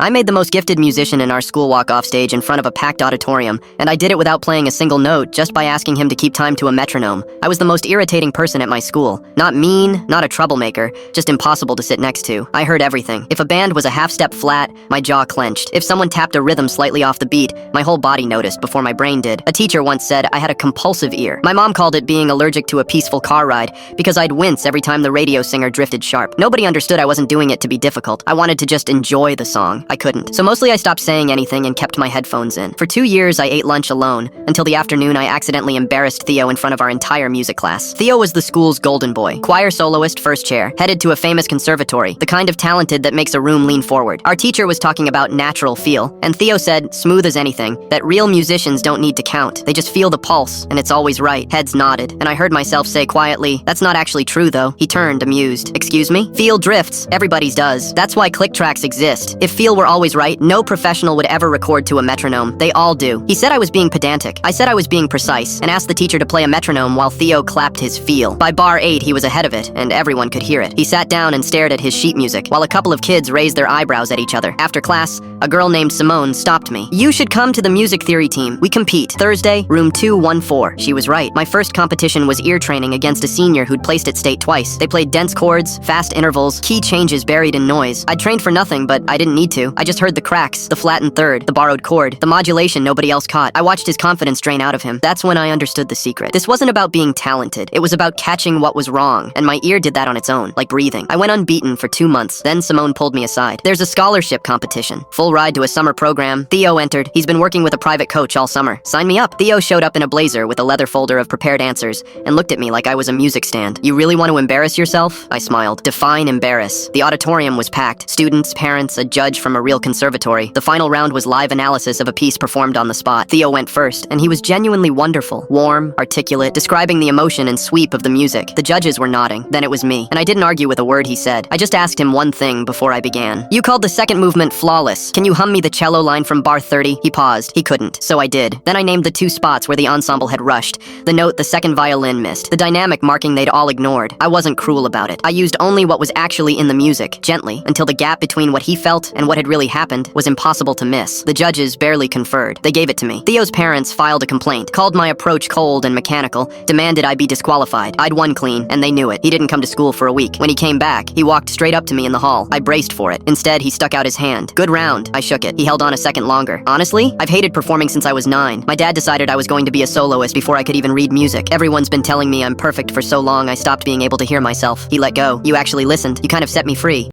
I made the most gifted musician in our school walk-off stage in front of a packed auditorium, and I did it without playing a single note, just by asking him to keep time to a metronome. I was the most irritating person at my school. Not mean, not a troublemaker, just impossible to sit next to. I heard everything. If a band was a half-step flat, my jaw clenched. If someone tapped a rhythm slightly off the beat, my whole body noticed before my brain did. A teacher once said I had a compulsive ear. My mom called it being allergic to a peaceful car ride, because I'd wince every time the radio singer drifted sharp. Nobody understood I wasn't doing it to be difficult. I wanted to just enjoy the song. I couldn't. So mostly I stopped saying anything and kept my headphones in. For 2 years, I ate lunch alone, until the afternoon I accidentally embarrassed Theo in front of our entire music class. Theo was the school's golden boy. Choir soloist, first chair, headed to a famous conservatory, the kind of talented that makes a room lean forward. Our teacher was talking about natural feel, and Theo said, smooth as anything, that real musicians don't need to count. They just feel the pulse, and it's always right. Heads nodded, and I heard myself say quietly, that's not actually true though. He turned, amused. Excuse me? Feel drifts. Everybody's does. That's why click tracks exist. If feel were always right, no professional would ever record to a metronome. They all do. He said I was being pedantic. I said I was being precise, and asked the teacher to play a metronome while Theo clapped his feel. By bar 8, he was ahead of it, and everyone could hear it. He sat down and stared at his sheet music, while a couple of kids raised their eyebrows at each other. After class, a girl named Simone stopped me. You should come to the music theory team. We compete. Thursday, room 214. She was right. My first competition was ear training against a senior who'd placed it state twice. They played dense chords, fast intervals, key changes buried in noise. I'd trained for nothing, but I didn't need to. I just heard the cracks, the flattened third, the borrowed chord, the modulation nobody else caught. I watched his confidence drain out of him. That's when I understood the secret. This wasn't about being talented. It was about catching what was wrong, and my ear did that on its own, like breathing. I went unbeaten for 2 months. Then Simone pulled me aside. There's a scholarship competition. Full ride to a summer program. Theo entered. He's been working with a private coach all summer. Sign me up. Theo showed up in a blazer with a leather folder of prepared answers and looked at me like I was a music stand. You really want to embarrass yourself? I smiled. Define embarrass. The auditorium was packed. Students, parents, a judge from a real conservatory. The final round was live analysis of a piece performed on the spot. Theo went first, and he was genuinely wonderful. Warm, articulate, describing the emotion and sweep of the music. The judges were nodding. Then it was me, and I didn't argue with a word he said. I just asked him one thing before I began. You called the second movement flawless. Can you hum me the cello line from bar 30? He paused. He couldn't, so I did. Then I named the 2 spots where the ensemble had rushed, the note the second violin missed, the dynamic marking they'd all ignored. I wasn't cruel about it. I used only what was actually in the music, gently, until the gap between what he felt and what had really happened was impossible to miss. The judges barely conferred. They gave it to me. Theo's parents filed a complaint, called my approach cold and mechanical, demanded I be disqualified. I'd won clean, and they knew it. He didn't come to school for a week. When he came back, he walked straight up to me in the hall. I braced for it. Instead, he stuck out his hand. Good round. I shook it. He held on a second longer. Honestly, I've hated performing since I was 9. My dad decided I was going to be a soloist before I could even read music. Everyone's been telling me I'm perfect for so long I stopped being able to hear myself. He let go. You actually listened. You kind of set me free.